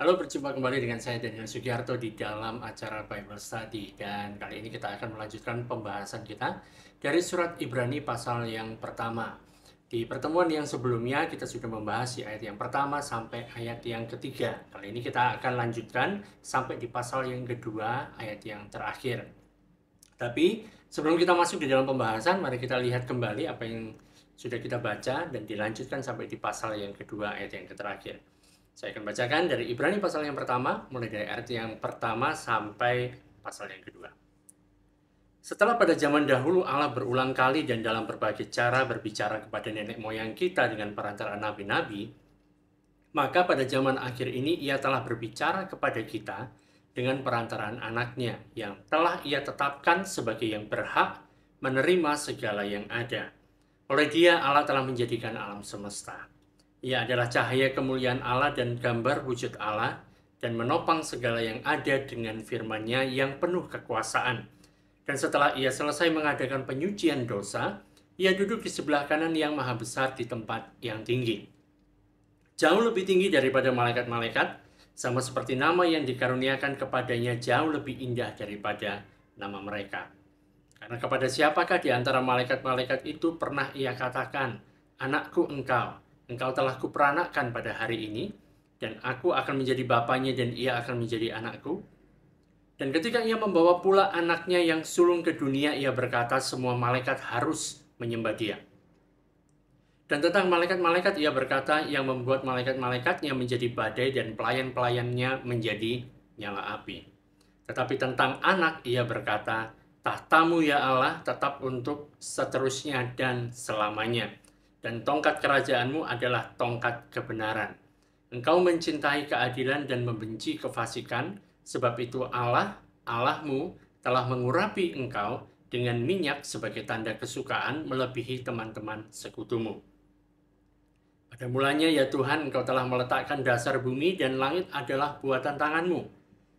Halo, berjumpa kembali dengan saya Daniel Sugiharto di dalam acara Bible Study. Dan kali ini kita akan melanjutkan pembahasan kita dari surat Ibrani pasal yang pertama. Di pertemuan yang sebelumnya kita sudah membahas di ayat yang pertama sampai ayat yang ketiga. Kali ini kita akan lanjutkan sampai di pasal yang kedua, ayat yang terakhir. Tapi sebelum kita masuk di dalam pembahasan, mari kita lihat kembali apa yang sudah kita baca dan dilanjutkan sampai di pasal yang kedua, ayat yang terakhir. Saya akan bacakan dari Ibrani pasal yang pertama, mulai dari ayat yang pertama sampai pasal yang kedua. Setelah pada zaman dahulu Allah berulang kali dan dalam berbagai cara berbicara kepada nenek moyang kita dengan perantaraan nabi-nabi, maka pada zaman akhir ini ia telah berbicara kepada kita dengan perantaraan anaknya yang telah ia tetapkan sebagai yang berhak menerima segala yang ada. Oleh dia Allah telah menjadikan alam semesta. Ia adalah cahaya kemuliaan Allah dan gambar wujud Allah dan menopang segala yang ada dengan firman-Nya yang penuh kekuasaan. Dan setelah ia selesai mengadakan penyucian dosa, ia duduk di sebelah kanan yang maha besar di tempat yang tinggi. Jauh lebih tinggi daripada malaikat-malaikat, sama seperti nama yang dikaruniakan kepadanya jauh lebih indah daripada nama mereka. Karena kepada siapakah di antara malaikat-malaikat itu pernah ia katakan, "Anakku engkau telah kuperanakkan pada hari ini, dan aku akan menjadi bapaknya dan ia akan menjadi anakku." Dan ketika ia membawa pula anaknya yang sulung ke dunia, ia berkata semua malaikat harus menyembah dia. Dan tentang malaikat-malaikat ia berkata yang membuat malaikat-malaikatnya menjadi badai dan pelayan-pelayannya menjadi nyala api. Tetapi tentang anak ia berkata, "Tahtamu ya Allah tetap untuk seterusnya dan selamanya. Dan tongkat kerajaanmu adalah tongkat kebenaran. Engkau mencintai keadilan dan membenci kefasikan, sebab itu Allah, Allahmu, telah mengurapi engkau dengan minyak sebagai tanda kesukaan melebihi teman-teman sekutumu. Pada mulanya ya Tuhan, engkau telah meletakkan dasar bumi dan langit adalah buatan tanganmu.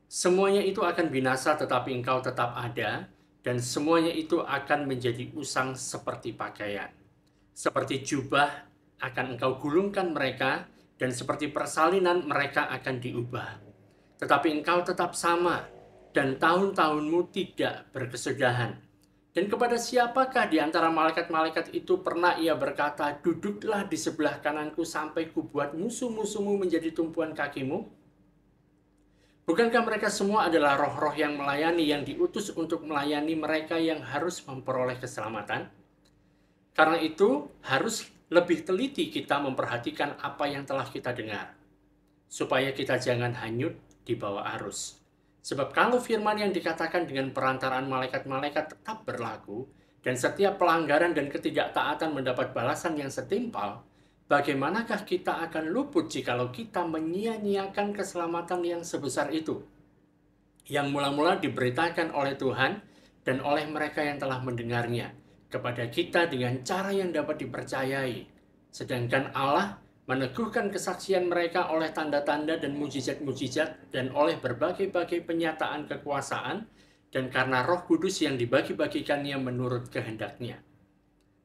Semuanya itu akan binasa tetapi engkau tetap ada, dan semuanya itu akan menjadi usang seperti pakaian. Seperti jubah akan engkau gulungkan mereka, dan seperti persalinan mereka akan diubah. Tetapi engkau tetap sama, dan tahun-tahunmu tidak berkesudahan. Dan kepada siapakah di antara malaikat-malaikat itu pernah ia berkata, "Duduklah di sebelah kananku sampai kubuat musuh-musuhmu menjadi tumpuan kakimu"? Bukankah mereka semua adalah roh-roh yang melayani, yang diutus untuk melayani mereka yang harus memperoleh keselamatan? Karena itu, harus lebih teliti kita memperhatikan apa yang telah kita dengar, supaya kita jangan hanyut di bawah arus. Sebab kalau firman yang dikatakan dengan perantaraan malaikat-malaikat tetap berlaku, dan setiap pelanggaran dan ketidaktaatan mendapat balasan yang setimpal, bagaimanakah kita akan luput jikalau kita menyia-nyiakan keselamatan yang sebesar itu, yang mula-mula diberitakan oleh Tuhan dan oleh mereka yang telah mendengarnya kepada kita dengan cara yang dapat dipercayai, sedangkan Allah meneguhkan kesaksian mereka oleh tanda-tanda dan mujizat-mujizat dan oleh berbagai-bagai penyataan kekuasaan dan karena Roh Kudus yang dibagi-bagikannya menurut kehendaknya.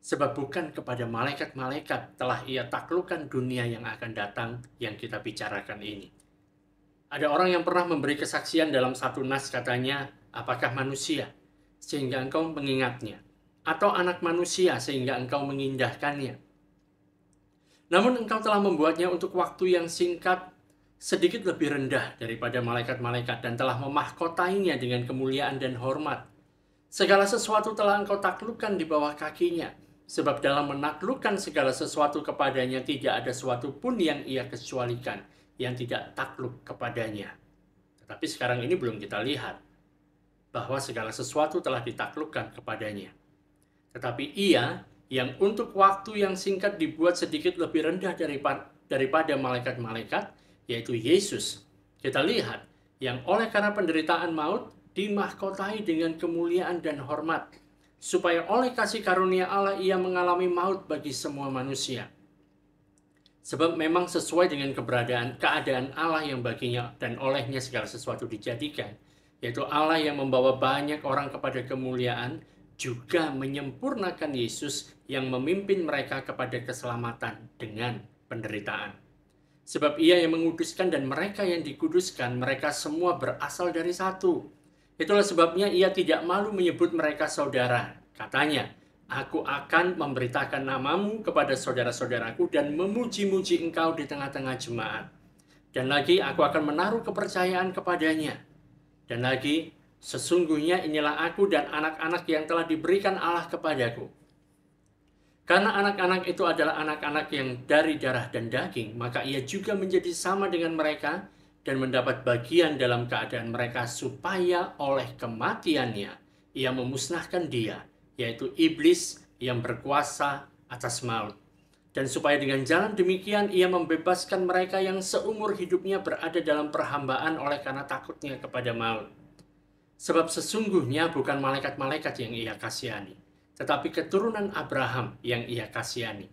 Sebab bukan kepada malaikat-malaikat telah ia taklukkan dunia yang akan datang yang kita bicarakan ini. Ada orang yang pernah memberi kesaksian dalam satu nas, katanya, "Apakah manusia sehingga engkau mengingatnya? Atau anak manusia sehingga engkau mengindahkannya? Namun engkau telah membuatnya untuk waktu yang singkat, sedikit lebih rendah daripada malaikat-malaikat, dan telah memahkotainya dengan kemuliaan dan hormat. Segala sesuatu telah engkau taklukkan di bawah kakinya, sebab dalam menaklukkan segala sesuatu kepadanya tidak ada sesuatu pun yang ia kecualikan, yang tidak takluk kepadanya." Tetapi sekarang ini belum kita lihat bahwa segala sesuatu telah ditaklukkan kepadanya. Tetapi ia yang untuk waktu yang singkat dibuat sedikit lebih rendah daripada malaikat-malaikat, yaitu Yesus. Kita lihat, yang oleh karena penderitaan maut, dimahkotai dengan kemuliaan dan hormat, supaya oleh kasih karunia Allah ia mengalami maut bagi semua manusia. Sebab memang sesuai dengan keadaan Allah yang baginya dan olehnya segala sesuatu dijadikan, yaitu Allah yang membawa banyak orang kepada kemuliaan, juga menyempurnakan Yesus yang memimpin mereka kepada keselamatan dengan penderitaan. Sebab Ia yang menguduskan dan mereka yang dikuduskan, mereka semua berasal dari satu. Itulah sebabnya Ia tidak malu menyebut mereka saudara. Katanya, Aku akan memberitakan namamu kepada saudara-saudaraku dan memuji-muji engkau di tengah-tengah jemaat. Dan lagi aku akan menaruh kepercayaan kepadanya. Dan lagi, sesungguhnya inilah aku dan anak-anak yang telah diberikan Allah kepadaku. Karena anak-anak itu adalah anak-anak yang dari darah dan daging, maka ia juga menjadi sama dengan mereka dan mendapat bagian dalam keadaan mereka supaya oleh kematiannya ia memusnahkan dia, yaitu iblis yang berkuasa atas maut. Dan supaya dengan jalan demikian ia membebaskan mereka yang seumur hidupnya berada dalam perhambaan oleh karena takutnya kepada maut. Sebab sesungguhnya bukan malaikat-malaikat yang ia kasihani, tetapi keturunan Abraham yang ia kasihani.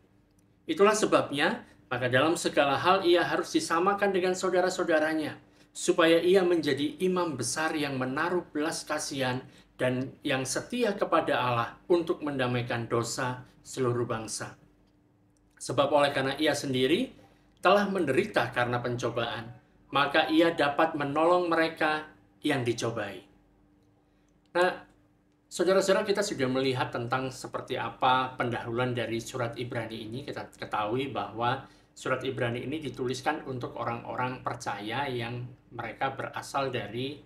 Itulah sebabnya, maka dalam segala hal ia harus disamakan dengan saudara-saudaranya, supaya ia menjadi imam besar yang menaruh belas kasihan dan yang setia kepada Allah untuk mendamaikan dosa seluruh bangsa. Sebab oleh karena ia sendiri telah menderita karena pencobaan, maka ia dapat menolong mereka yang dicobai. Nah, saudara-saudara, kita sudah melihat tentang seperti apa pendahuluan dari surat Ibrani ini. Kita ketahui bahwa surat Ibrani ini dituliskan untuk orang-orang percaya yang mereka berasal dari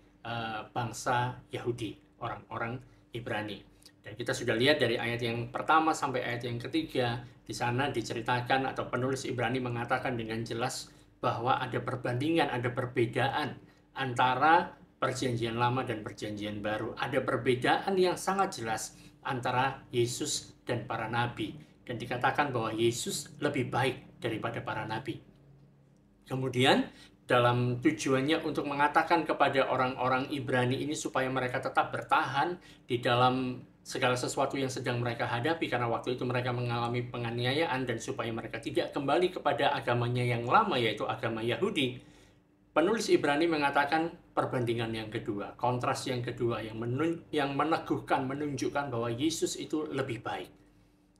bangsa Yahudi, orang-orang Ibrani. Dan kita sudah lihat dari ayat yang pertama sampai ayat yang ketiga, di sana diceritakan atau penulis Ibrani mengatakan dengan jelas bahwa ada perbandingan, ada perbedaan antara Perjanjian Lama dan Perjanjian Baru. Ada perbedaan yang sangat jelas antara Yesus dan para nabi. Dan dikatakan bahwa Yesus lebih baik daripada para nabi. Kemudian, dalam tujuannya untuk mengatakan kepada orang-orang Ibrani ini supaya mereka tetap bertahan di dalam segala sesuatu yang sedang mereka hadapi, karena waktu itu mereka mengalami penganiayaan, dan supaya mereka tidak kembali kepada agamanya yang lama, yaitu agama Yahudi. Penulis Ibrani mengatakan perbandingan yang kedua, kontras yang kedua yang meneguhkan, menunjukkan bahwa Yesus itu lebih baik.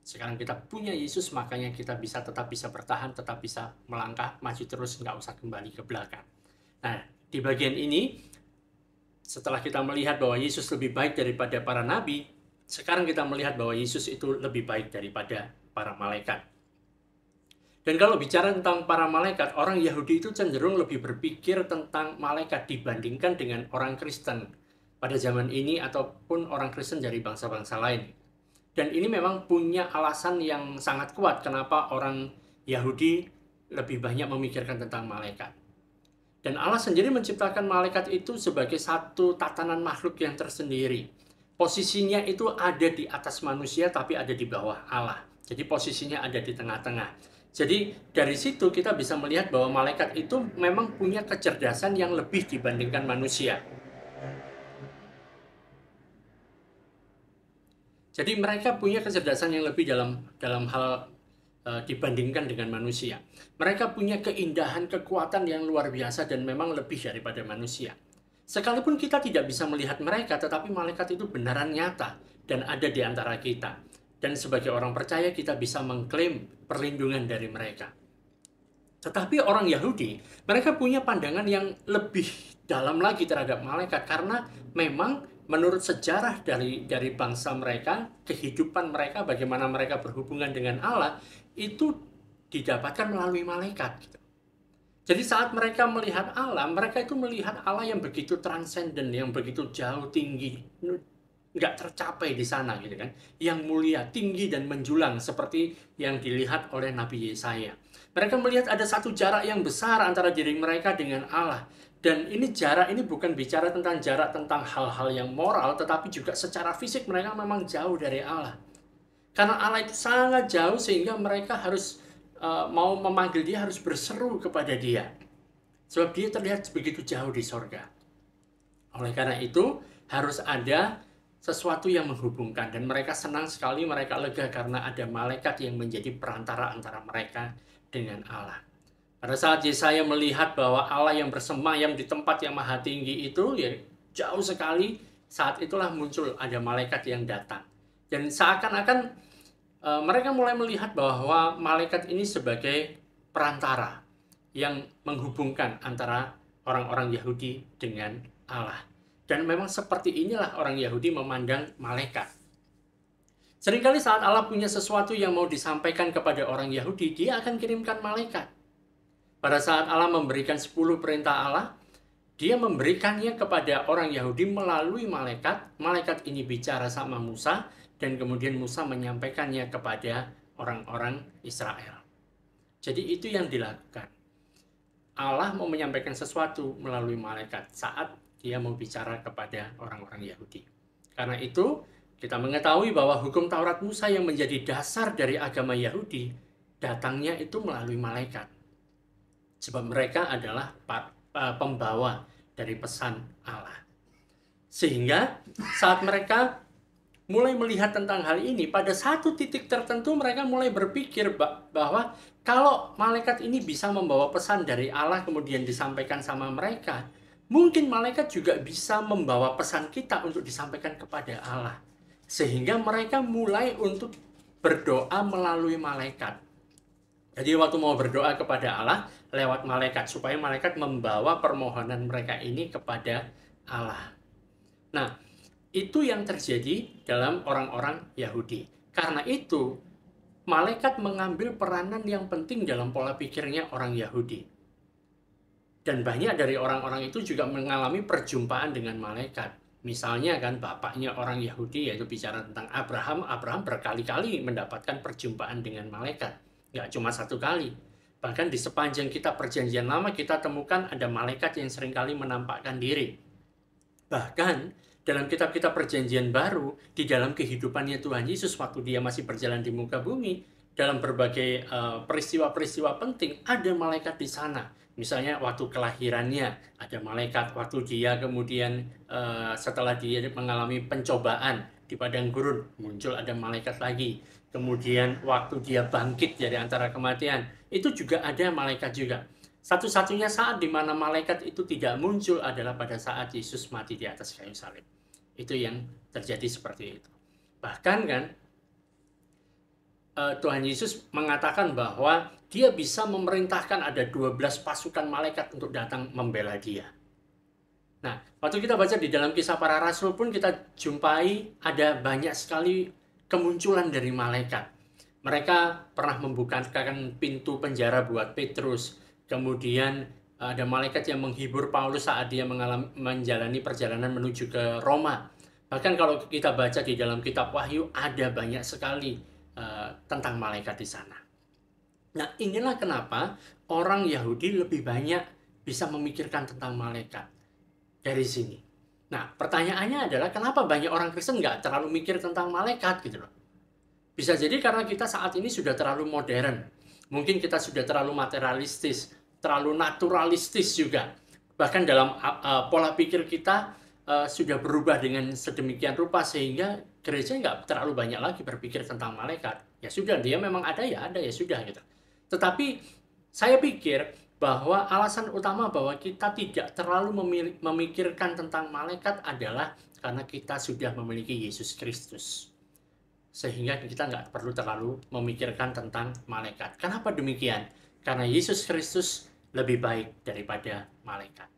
Sekarang kita punya Yesus, makanya kita tetap bisa bertahan, tetap bisa melangkah, maju terus, nggak usah kembali ke belakang. Nah, di bagian ini, setelah kita melihat bahwa Yesus lebih baik daripada para nabi, sekarang kita melihat bahwa Yesus itu lebih baik daripada para malaikat. Dan kalau bicara tentang para malaikat, orang Yahudi itu cenderung lebih berpikir tentang malaikat dibandingkan dengan orang Kristen pada zaman ini ataupun orang Kristen dari bangsa-bangsa lain. Dan ini memang punya alasan yang sangat kuat kenapa orang Yahudi lebih banyak memikirkan tentang malaikat. Dan Allah sendiri menciptakan malaikat itu sebagai satu tatanan makhluk yang tersendiri. Posisinya itu ada di atas manusia tapi ada di bawah Allah. Jadi posisinya ada di tengah-tengah. Jadi dari situ kita bisa melihat bahwa malaikat itu memang punya kecerdasan yang lebih dibandingkan manusia. Jadi mereka punya kecerdasan yang lebih dalam hal dibandingkan dengan manusia. Mereka punya keindahan, kekuatan yang luar biasa dan memang lebih daripada manusia. Sekalipun kita tidak bisa melihat mereka, tetapi malaikat itu benaran nyata dan ada di antara kita. Dan sebagai orang percaya kita bisa mengklaim perlindungan dari mereka. Tetapi orang Yahudi, mereka punya pandangan yang lebih dalam lagi terhadap malaikat, karena memang menurut sejarah dari bangsa mereka, kehidupan mereka, bagaimana mereka berhubungan dengan Allah, itu didapatkan melalui malaikat. Jadi saat mereka melihat Allah, mereka itu melihat Allah yang begitu transenden, yang begitu jauh tinggi, nggak tercapai di sana gitu kan, yang mulia, tinggi dan menjulang seperti yang dilihat oleh Nabi Yesaya. Mereka melihat ada satu jarak yang besar antara diri mereka dengan Allah, dan ini jarak ini bukan bicara tentang jarak tentang hal-hal yang moral, tetapi juga secara fisik mereka memang jauh dari Allah, karena Allah itu sangat jauh sehingga mereka harus mau memanggil dia harus berseru kepada dia, sebab dia terlihat begitu jauh di sorga. Oleh karena itu harus ada sesuatu yang menghubungkan, dan mereka senang sekali, mereka lega karena ada malaikat yang menjadi perantara antara mereka dengan Allah. Pada saat Yesaya melihat bahwa Allah yang bersemayam di tempat yang maha tinggi itu ya jauh sekali, saat itulah muncul ada malaikat yang datang. Dan seakan-akan mereka mulai melihat bahwa malaikat ini sebagai perantara. yang menghubungkan antara orang-orang Yahudi dengan Allah. Dan memang seperti inilah orang Yahudi memandang malaikat. Seringkali saat Allah punya sesuatu yang mau disampaikan kepada orang Yahudi, dia akan kirimkan malaikat. Pada saat Allah memberikan 10 perintah Allah, dia memberikannya kepada orang Yahudi melalui malaikat. Malaikat ini bicara sama Musa, dan kemudian Musa menyampaikannya kepada orang-orang Israel. Jadi itu yang dilakukan. Allah mau menyampaikan sesuatu melalui malaikat saat dia mau bicara kepada orang-orang Yahudi. Karena itu, kita mengetahui bahwa hukum Taurat Musa yang menjadi dasar dari agama Yahudi, datangnya itu melalui malaikat. Sebab mereka adalah pembawa dari pesan Allah. Sehingga saat mereka mulai melihat tentang hal ini, pada satu titik tertentu mereka mulai berpikir bahwa kalau malaikat ini bisa membawa pesan dari Allah kemudian disampaikan sama mereka, mungkin malaikat juga bisa membawa pesan kita untuk disampaikan kepada Allah. Sehingga mereka mulai untuk berdoa melalui malaikat. Jadi waktu mau berdoa kepada Allah lewat malaikat, supaya malaikat membawa permohonan mereka ini kepada Allah. Nah, itu yang terjadi dalam orang-orang Yahudi. Karena itu, malaikat mengambil peranan yang penting dalam pola pikirnya orang Yahudi. Dan banyak dari orang-orang itu juga mengalami perjumpaan dengan malaikat. Misalnya kan bapaknya orang Yahudi, yaitu bicara tentang Abraham. Abraham berkali-kali mendapatkan perjumpaan dengan malaikat. Nggak cuma satu kali. Bahkan di sepanjang kitab Perjanjian Lama kita temukan ada malaikat yang seringkali menampakkan diri. Bahkan dalam kitab-kitab Perjanjian Baru, di dalam kehidupannya Tuhan Yesus waktu dia masih berjalan di muka bumi, dalam berbagai peristiwa-peristiwa penting, ada malaikat di sana. Misalnya waktu kelahirannya, ada malaikat. Waktu dia kemudian setelah dia mengalami pencobaan di padang gurun, muncul ada malaikat lagi. Kemudian waktu dia bangkit dari antara kematian, itu juga ada malaikat juga. Satu-satunya saat di mana malaikat itu tidak muncul adalah pada saat Yesus mati di atas kayu salib. Itu yang terjadi seperti itu. Bahkan kan, Tuhan Yesus mengatakan bahwa dia bisa memerintahkan ada 12 pasukan malaikat untuk datang membela dia. Nah, waktu kita baca di dalam Kisah Para Rasul pun kita jumpai ada banyak sekali kemunculan dari malaikat. Mereka pernah membukakan pintu penjara buat Petrus. Kemudian ada malaikat yang menghibur Paulus saat dia menjalani perjalanan menuju ke Roma. Bahkan kalau kita baca di dalam kitab Wahyu, ada banyak sekali tentang malaikat di sana. Nah, inilah kenapa orang Yahudi lebih banyak bisa memikirkan tentang malaikat dari sini. Nah, pertanyaannya adalah kenapa banyak orang Kristen nggak terlalu mikir tentang malaikat gitu loh. Bisa jadi karena kita saat ini sudah terlalu modern. Mungkin kita sudah terlalu materialistis, terlalu naturalistis juga. Bahkan dalam pola pikir kita sudah berubah dengan sedemikian rupa sehingga gereja nggak terlalu banyak lagi berpikir tentang malaikat. Ya sudah, dia memang ada ya sudah gitu. Tetapi saya pikir bahwa alasan utama bahwa kita tidak terlalu memikirkan tentang malaikat adalah karena kita sudah memiliki Yesus Kristus. Sehingga kita nggak perlu terlalu memikirkan tentang malaikat. Kenapa demikian? Karena Yesus Kristus lebih baik daripada malaikat.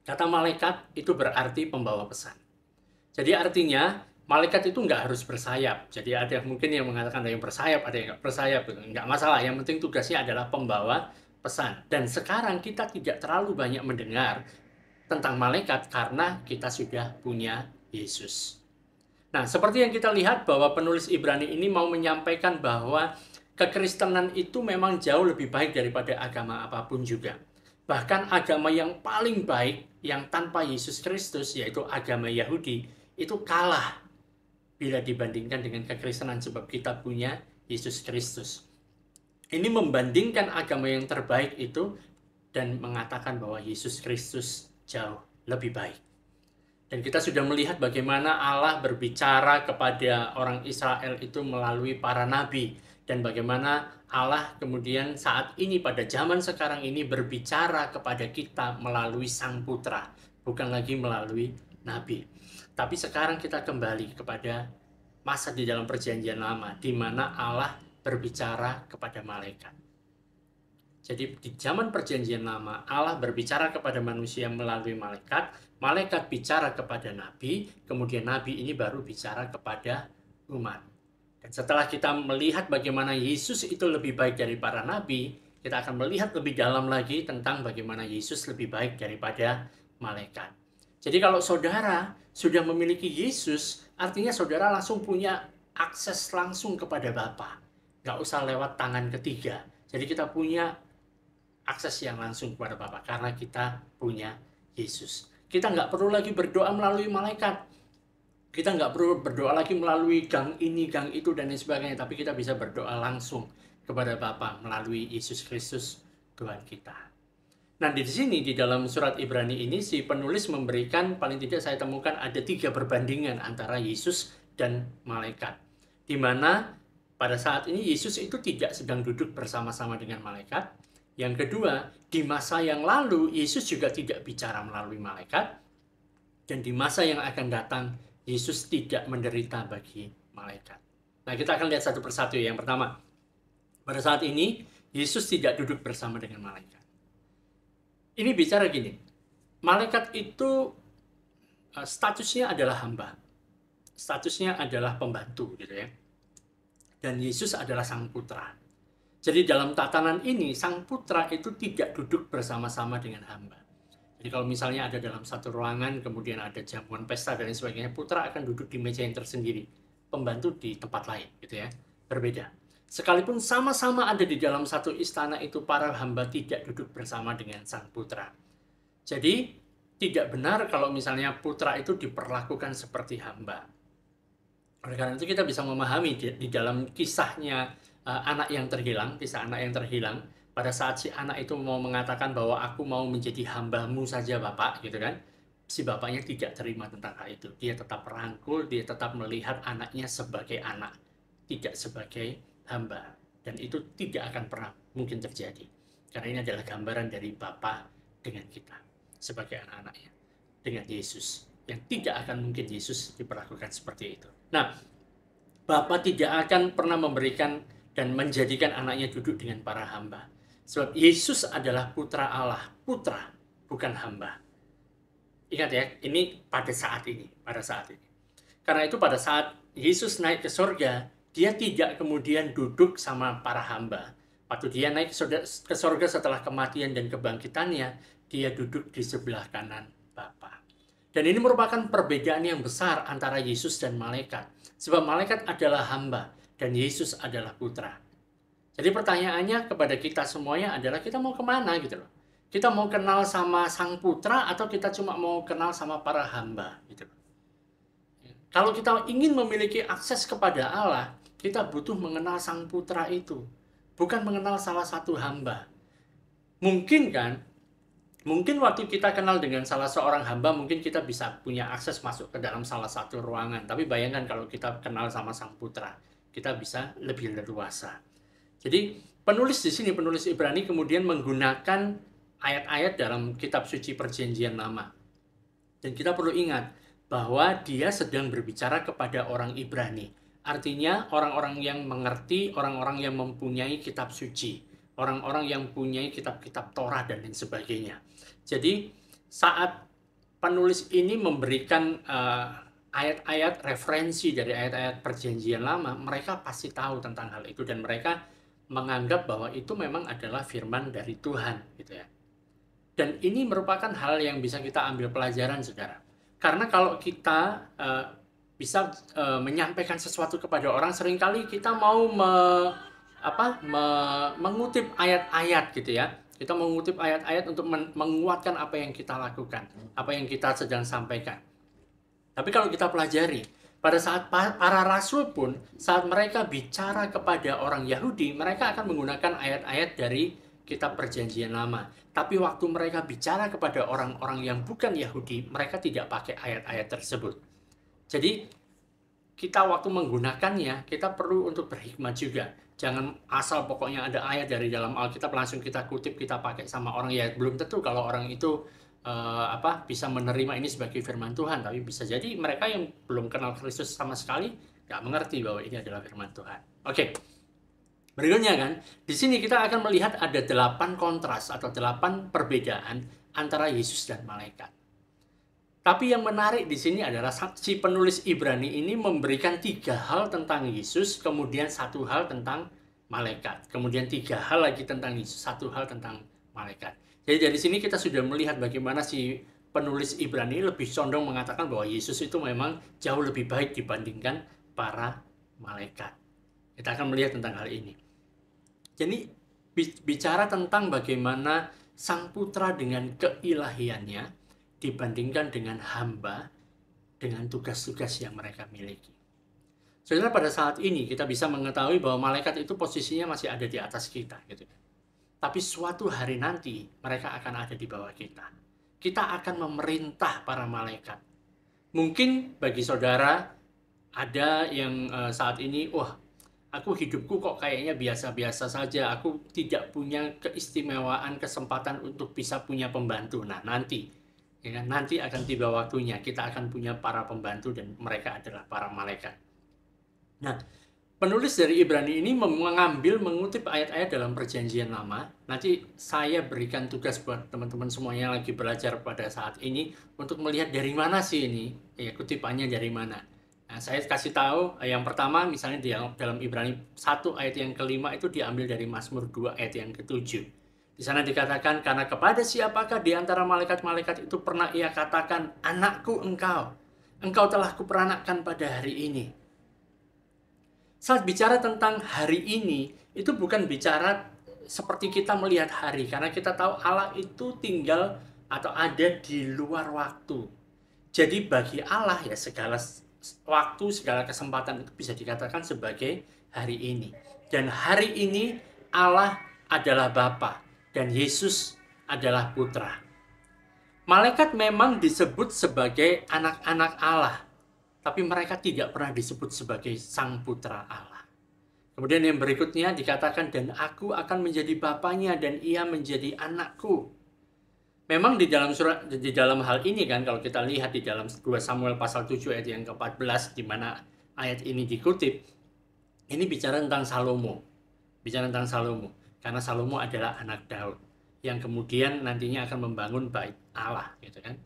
Kata malaikat itu berarti pembawa pesan. Jadi artinya malaikat itu nggak harus bersayap. Jadi ada mungkin yang mengatakan ada yang bersayap, ada yang nggak bersayap. Nggak masalah, yang penting tugasnya adalah pembawa pesan. Dan sekarang kita tidak terlalu banyak mendengar tentang malaikat karena kita sudah punya Yesus. Nah, seperti yang kita lihat bahwa penulis Ibrani ini mau menyampaikan bahwa kekristenan itu memang jauh lebih baik daripada agama apapun juga. Bahkan agama yang paling baik yang tanpa Yesus Kristus, yaitu agama Yahudi, itu kalah bila dibandingkan dengan kekristenan sebab kita punya Yesus Kristus. Ini membandingkan agama yang terbaik itu dan mengatakan bahwa Yesus Kristus jauh lebih baik. Dan kita sudah melihat bagaimana Allah berbicara kepada orang Israel itu melalui para nabi. Dan bagaimana Allah kemudian saat ini pada zaman sekarang ini berbicara kepada kita melalui Sang Putra. Bukan lagi melalui nabi. Tapi sekarang kita kembali kepada masa di dalam Perjanjian Lama, di mana Allah berbicara kepada malaikat. Jadi di zaman perjanjian lama, Allah berbicara kepada manusia melalui malaikat, malaikat bicara kepada nabi, kemudian nabi ini baru bicara kepada umat. Dan setelah kita melihat bagaimana Yesus itu lebih baik dari para nabi, kita akan melihat lebih dalam lagi tentang bagaimana Yesus lebih baik daripada malaikat. Jadi kalau saudara sudah memiliki Yesus, artinya saudara langsung punya akses langsung kepada Bapa. Nggak usah lewat tangan ketiga. Jadi kita punya akses yang langsung kepada Bapa karena kita punya Yesus. Kita nggak perlu lagi berdoa melalui malaikat. Kita nggak perlu berdoa lagi melalui gang ini, gang itu, dan lain sebagainya. Tapi kita bisa berdoa langsung kepada Bapa melalui Yesus Kristus, Tuhan kita. Nah, di sini, di dalam surat Ibrani ini, si penulis memberikan, paling tidak saya temukan, ada 3 perbandingan antara Yesus dan malaikat. Di mana pada saat ini Yesus itu tidak sedang duduk bersama-sama dengan malaikat. Yang kedua, di masa yang lalu, Yesus juga tidak bicara melalui malaikat. Dan di masa yang akan datang, Yesus tidak menderita bagi malaikat. Nah, kita akan lihat satu persatu. Yang pertama, pada saat ini, Yesus tidak duduk bersama dengan malaikat. Ini bicara gini, malaikat itu statusnya adalah hamba. Statusnya adalah pembantu, gitu ya. Dan Yesus adalah sang putra. Jadi dalam tatanan ini, sang putra itu tidak duduk bersama-sama dengan hamba. Jadi kalau misalnya ada dalam satu ruangan, kemudian ada jamuan pesta dan lain sebagainya, putra akan duduk di meja yang tersendiri. Pembantu di tempat lain, gitu ya. Berbeda. Sekalipun sama-sama ada di dalam satu istana itu, para hamba tidak duduk bersama dengan sang putra. Jadi tidak benar kalau misalnya putra itu diperlakukan seperti hamba. Oleh karena itu kita bisa memahami di dalam kisahnya anak yang terhilang, kisah anak yang terhilang, pada saat si anak itu mau mengatakan bahwa aku mau menjadi hambamu saja Bapak, gitu kan, si bapaknya tidak terima tentang hal itu. Dia tetap merangkul, dia tetap melihat anaknya sebagai anak, tidak sebagai hamba. Dan itu tidak akan pernah mungkin terjadi. Karena ini adalah gambaran dari Bapa dengan kita, sebagai anak-anaknya, dengan Yesus. Yang tidak akan mungkin Yesus diperlakukan seperti itu. Nah, Bapa tidak akan pernah memberikan dan menjadikan anaknya duduk dengan para hamba. Sebab Yesus adalah putra Allah, putra, bukan hamba. Ingat ya, ini pada saat ini, Karena itu pada saat Yesus naik ke surga, dia tidak kemudian duduk sama para hamba. Waktu dia naik ke surga setelah kematian dan kebangkitannya, dia duduk di sebelah kanan Bapa. Dan ini merupakan perbedaan yang besar antara Yesus dan malaikat. Sebab malaikat adalah hamba dan Yesus adalah putra. Jadi pertanyaannya kepada kita semuanya adalah kita mau kemana gitu loh. Kita mau kenal sama sang putra atau kita cuma mau kenal sama para hamba gitu loh. Kalau kita ingin memiliki akses kepada Allah, kita butuh mengenal sang putra itu. Bukan mengenal salah satu hamba. Mungkin kan, mungkin waktu kita kenal dengan salah seorang hamba, mungkin kita bisa punya akses masuk ke dalam salah satu ruangan. Tapi bayangkan kalau kita kenal sama sang putra, kita bisa lebih leluasa. Jadi penulis di sini, penulis Ibrani kemudian menggunakan ayat-ayat dalam kitab suci perjanjian lama. Dan kita perlu ingat bahwa dia sedang berbicara kepada orang Ibrani. Artinya orang-orang yang mengerti, orang-orang yang mempunyai kitab suci. Orang-orang yang mempunyai kitab-kitab Torah dan lain sebagainya. Jadi saat penulis ini memberikan ayat-ayat referensi dari ayat-ayat perjanjian lama, mereka pasti tahu tentang hal itu dan mereka menganggap bahwa itu memang adalah firman dari Tuhan, gitu ya. Dan ini merupakan hal yang bisa kita ambil pelajaran, saudara. Karena kalau kita bisa menyampaikan sesuatu kepada orang, seringkali kita mau mengutip ayat-ayat, gitu ya. Kita mengutip ayat-ayat untuk menguatkan apa yang kita lakukan, apa yang kita sedang sampaikan. Tapi kalau kita pelajari, pada saat para rasul pun, saat mereka bicara kepada orang Yahudi, mereka akan menggunakan ayat-ayat dari kitab perjanjian lama. Tapi waktu mereka bicara kepada orang-orang yang bukan Yahudi, mereka tidak pakai ayat-ayat tersebut. Jadi, kita waktu menggunakannya, kita perlu untuk berhikmat juga. Jangan asal pokoknya ada ayat dari dalam Alkitab, langsung kita kutip, kita pakai sama orang. Ya, belum tentu kalau orang itu bisa menerima ini sebagai firman Tuhan, tapi bisa jadi mereka yang belum kenal Kristus sama sekali nggak mengerti bahwa ini adalah firman Tuhan. Oke. Berikutnya kan, di sini kita akan melihat ada 8 kontras atau 8 perbedaan antara Yesus dan malaikat. Tapi yang menarik di sini adalah si penulis Ibrani ini memberikan 3 hal tentang Yesus, kemudian 1 hal tentang malaikat. Kemudian 3 hal lagi tentang Yesus, 1 hal tentang malaikat. Jadi dari sini kita sudah melihat bagaimana si penulis Ibrani lebih condong mengatakan bahwa Yesus itu memang jauh lebih baik dibandingkan para malaikat. Kita akan melihat tentang hal ini. Jadi bicara tentang bagaimana Sang Putra dengan keilahiannya dibandingkan dengan hamba dengan tugas-tugas yang mereka miliki. Saudara, pada saat ini kita bisa mengetahui bahwa malaikat itu posisinya masih ada di atas kita, gitu. Tapi suatu hari nanti mereka akan ada di bawah kita. Kita akan memerintah para malaikat. Mungkin bagi saudara ada yang saat ini, wah, aku hidupku kok kayaknya biasa-biasa saja. Aku tidak punya keistimewaan, kesempatan untuk bisa punya pembantu. Nah, nanti akan tiba waktunya kita akan punya para pembantu dan mereka adalah para malaikat. Nah, penulis dari Ibrani ini mengutip ayat-ayat dalam Perjanjian Lama. Nanti saya berikan tugas buat teman-teman semuanya yang lagi belajar pada saat ini untuk melihat dari mana sih ini, kutipannya dari mana. Nah, saya kasih tahu yang pertama, misalnya dalam Ibrani 1 ayat yang kelima itu diambil dari Mazmur 2 ayat yang ke-7. Di sana dikatakan, karena kepada siapakah di antara malaikat-malaikat itu pernah ia katakan, anakku engkau telah kuperanakkan pada hari ini. Saat bicara tentang hari ini, itu bukan bicara seperti kita melihat hari, karena kita tahu Allah itu tinggal atau ada di luar waktu. Jadi bagi Allah ya segala waktu, segala kesempatan itu bisa dikatakan sebagai hari ini. Dan hari ini Allah adalah Bapa. Dan Yesus adalah Putra. Malaikat memang disebut sebagai anak-anak Allah, tapi mereka tidak pernah disebut sebagai Sang Putra Allah. Kemudian yang berikutnya dikatakan, dan aku akan menjadi bapaknya dan ia menjadi anakku. Memang di dalam hal ini kan, kalau kita lihat di dalam 2 Samuel pasal 7 ayat yang ke-14, di mana ayat ini dikutip, ini bicara tentang Salomo. Karena Salomo adalah anak Daud yang kemudian nantinya akan membangun bait Allah, gitu kan.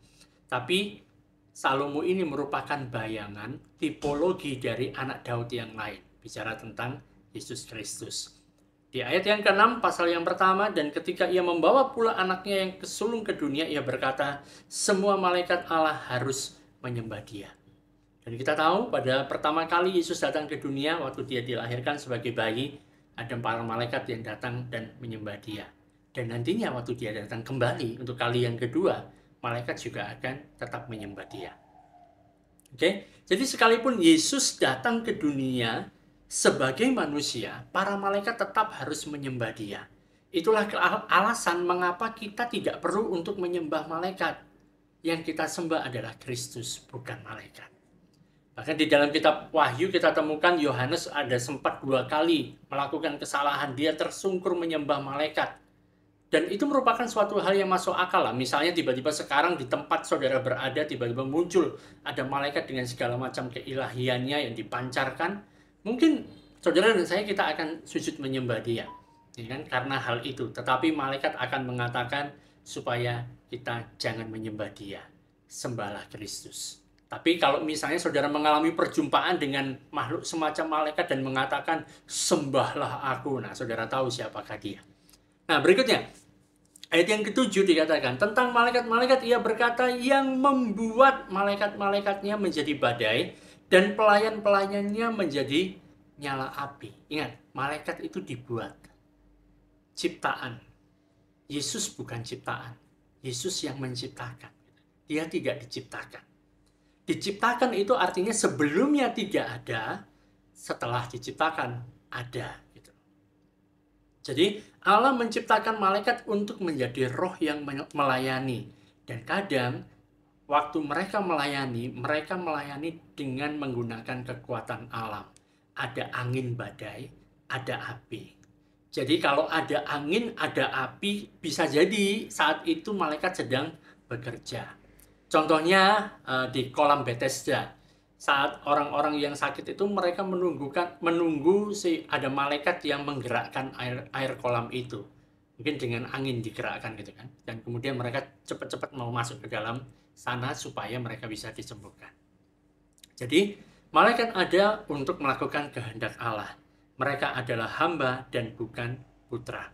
Tapi Salomo ini merupakan bayangan tipologi dari anak Daud yang lain, bicara tentang Yesus Kristus. Di ayat yang ke-6 pasal yang pertama, dan ketika ia membawa pula anaknya yang kesulung ke dunia, ia berkata, semua malaikat Allah harus menyembah dia. Dan kita tahu pada pertama kali Yesus datang ke dunia waktu dia dilahirkan sebagai bayi, ada para malaikat yang datang dan menyembah dia. Dan nantinya waktu dia datang kembali untuk kali yang kedua, malaikat juga akan tetap menyembah dia. Oke? Jadi sekalipun Yesus datang ke dunia sebagai manusia, para malaikat tetap harus menyembah dia. Itulah alasan mengapa kita tidak perlu untuk menyembah malaikat. Yang kita sembah adalah Kristus, bukan malaikat. Bahkan di dalam kitab Wahyu kita temukan Yohanes ada sempat 2 kali melakukan kesalahan. Dia tersungkur menyembah malaikat. Dan itu merupakan suatu hal yang masuk akal lah. Misalnya tiba-tiba sekarang di tempat saudara berada, tiba-tiba muncul ada malaikat dengan segala macam keilahiannya yang dipancarkan. Mungkin saudara dan saya kita akan sujud menyembah dia, ya kan? Karena hal itu. Tetapi malaikat akan mengatakan supaya kita jangan menyembah dia. Sembahlah Kristus. Tapi kalau misalnya saudara mengalami perjumpaan dengan makhluk semacam malaikat dan mengatakan, sembahlah aku. Nah, saudara tahu siapakah dia. Nah, berikutnya. Ayat yang ke-7 dikatakan, tentang malaikat-malaikat ia berkata, yang membuat malaikat-malaikatnya menjadi badai, dan pelayan-pelayannya menjadi nyala api. Ingat, malaikat itu dibuat. Ciptaan. Yesus bukan ciptaan. Yesus yang menciptakan. Dia tidak diciptakan. Diciptakan itu artinya sebelumnya tidak ada, setelah diciptakan ada. Gitu. Jadi Allah menciptakan malaikat untuk menjadi roh yang melayani. Dan kadang waktu mereka melayani dengan menggunakan kekuatan alam. Ada angin badai, ada api. Jadi kalau ada angin, ada api, bisa jadi saat itu malaikat sedang bekerja. Contohnya di kolam Bethesda. Saat orang-orang yang sakit itu mereka menunggu ada malaikat yang menggerakkan air kolam itu. Mungkin dengan angin digerakkan gitu kan. Dan kemudian mereka cepat-cepat mau masuk ke dalam sana supaya mereka bisa disembuhkan. Jadi, malaikat ada untuk melakukan kehendak Allah. Mereka adalah hamba dan bukan putra.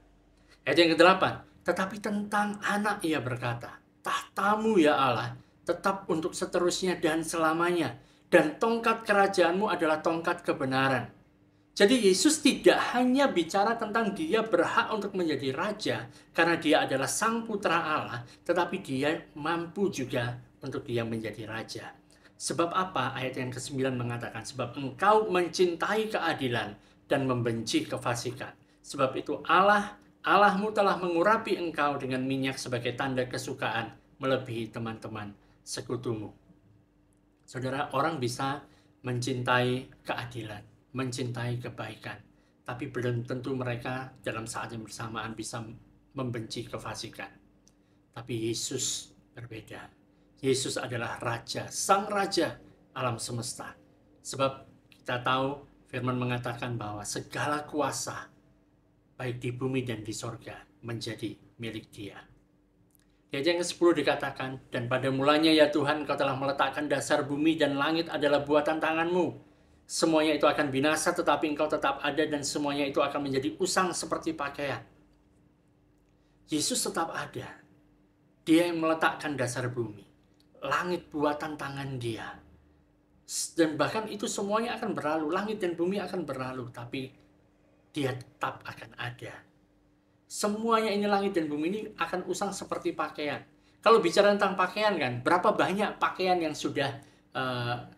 Ayat yang ke-8, tetapi tentang anak ia berkata, tahtamu ya Allah, tetap untuk seterusnya dan selamanya, dan tongkat kerajaanmu adalah tongkat kebenaran. Jadi Yesus tidak hanya bicara tentang dia berhak untuk menjadi raja, karena dia adalah sang putra Allah, tetapi dia mampu juga untuk dia menjadi raja. Sebab apa? Ayat yang ke-9 mengatakan, sebab engkau mencintai keadilan dan membenci kefasikan. Sebab itu Allahmu telah mengurapi engkau dengan minyak sebagai tanda kesukaan melebihi teman-teman sekutumu. Saudara, orang bisa mencintai keadilan, mencintai kebaikan, tapi belum tentu mereka dalam saat yang bersamaan bisa membenci kefasikan. Tapi Yesus berbeda. Yesus adalah Raja, Sang Raja alam semesta. Sebab kita tahu firman mengatakan bahwa segala kuasa baik di bumi dan di sorga menjadi milik Dia. Di ayat yang ke-10 dikatakan, dan pada mulanya ya Tuhan, Kau telah meletakkan dasar bumi dan langit adalah buatan tanganmu. Semuanya itu akan binasa, tetapi Engkau tetap ada, dan semuanya itu akan menjadi usang seperti pakaian. Yesus tetap ada. Dia yang meletakkan dasar bumi. Langit buatan tangan Dia. Dan bahkan itu semuanya akan berlalu. Langit dan bumi akan berlalu, tapi Dia tetap akan ada. Semuanya ini langit dan bumi ini akan usang seperti pakaian. Kalau bicara tentang pakaian kan, berapa banyak pakaian yang sudah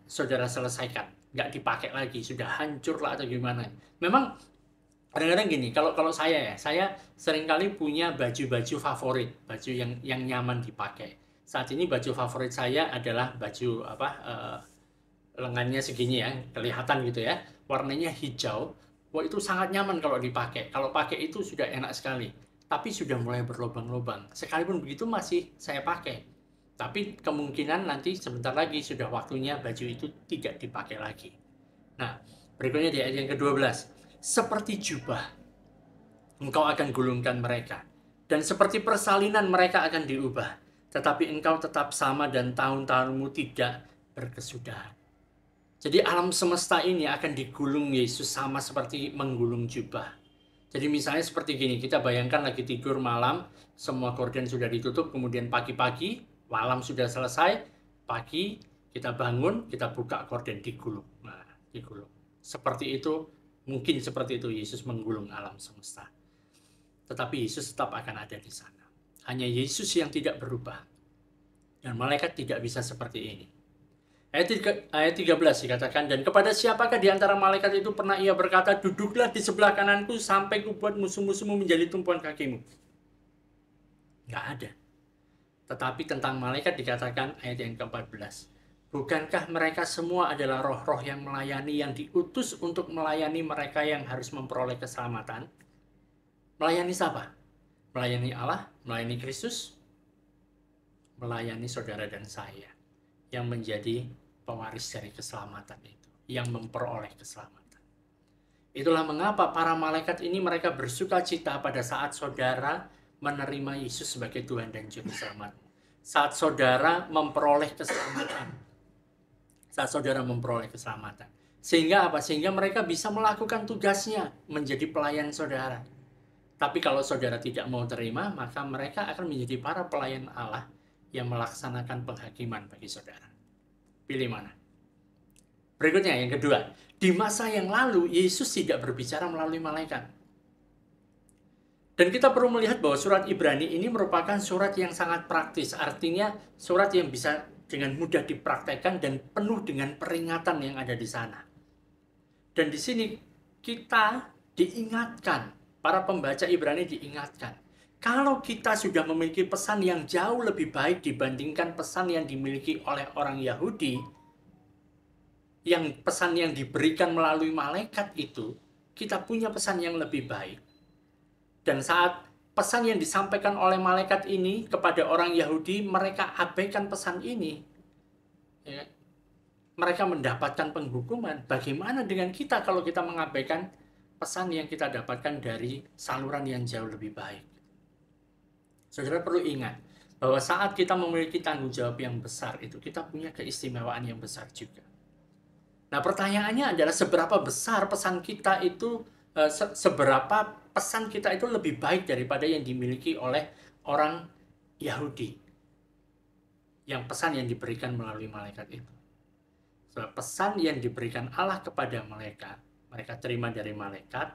saudara selesaikan, nggak dipakai lagi, sudah hancur lah atau gimana. Memang kadang-kadang gini, kalau saya seringkali punya baju-baju favorit, baju yang nyaman dipakai. Saat ini baju favorit saya adalah baju lengannya segini ya, kelihatan gitu ya, warnanya hijau. Wah, itu sangat nyaman kalau dipakai. Kalau pakai itu sudah enak sekali. Tapi sudah mulai berlubang-lubang. Sekalipun begitu masih saya pakai. Tapi kemungkinan nanti sebentar lagi sudah waktunya baju itu tidak dipakai lagi. Nah, berikutnya di ayat yang ke-12. Seperti jubah, engkau akan gulungkan mereka. Dan seperti persalinan mereka akan diubah. Tetapi engkau tetap sama dan tahun-tahunmu tidak berkesudahan. Jadi alam semesta ini akan digulung Yesus sama seperti menggulung jubah. Jadi misalnya seperti gini, kita bayangkan lagi tidur malam, semua gorden sudah ditutup, kemudian pagi-pagi, malam sudah selesai, pagi kita bangun, kita buka gorden, digulung. Nah, digulung. Seperti itu, mungkin seperti itu Yesus menggulung alam semesta. Tetapi Yesus tetap akan ada di sana. Hanya Yesus yang tidak berubah. Dan malaikat tidak bisa seperti ini. Ayat 13 dikatakan, dan kepada siapakah di antara malaikat itu pernah ia berkata, duduklah di sebelah kananku sampai kubuat musuh-musuhmu menjadi tumpuan kakimu. Nggak ada. Tetapi tentang malaikat dikatakan ayat yang ke-14. Bukankah mereka semua adalah roh-roh yang melayani, yang diutus untuk melayani mereka yang harus memperoleh keselamatan? Melayani siapa? Melayani Allah, melayani Kristus, melayani saudara dan saya yang menjadi pewaris dari keselamatan itu, yang memperoleh keselamatan. Itulah mengapa para malaikat ini mereka bersuka cita pada saat saudara menerima Yesus sebagai Tuhan dan Juru Selamat. Saat saudara memperoleh keselamatan. Saat saudara memperoleh keselamatan. Sehingga apa? Sehingga mereka bisa melakukan tugasnya menjadi pelayan saudara. Tapi kalau saudara tidak mau terima, maka mereka akan menjadi para pelayan Allah yang melaksanakan penghakiman bagi saudara. Pilih mana? Berikutnya yang kedua, di masa yang lalu Yesus tidak berbicara melalui malaikat. Dan kita perlu melihat bahwa surat Ibrani ini merupakan surat yang sangat praktis. Artinya surat yang bisa dengan mudah dipraktekkan dan penuh dengan peringatan yang ada di sana. Dan di sini kita diingatkan, para pembaca Ibrani diingatkan, kalau kita sudah memiliki pesan yang jauh lebih baik dibandingkan pesan yang dimiliki oleh orang Yahudi, yang pesan yang diberikan melalui malaikat itu, kita punya pesan yang lebih baik. Dan saat pesan yang disampaikan oleh malaikat ini kepada orang Yahudi, mereka abaikan pesan ini. Ya. mereka mendapatkan penghukuman, bagaimana dengan kita kalau kita mengabaikan pesan yang kita dapatkan dari saluran yang jauh lebih baik? Saudara perlu ingat bahwa saat kita memiliki tanggung jawab yang besar itu, kita punya keistimewaan yang besar juga. Nah, pertanyaannya adalah seberapa besar pesan kita itu, seberapa pesan kita itu lebih baik daripada yang dimiliki oleh orang Yahudi, yang pesan yang diberikan melalui malaikat itu. Sebab pesan yang diberikan Allah kepada mereka, mereka terima dari malaikat,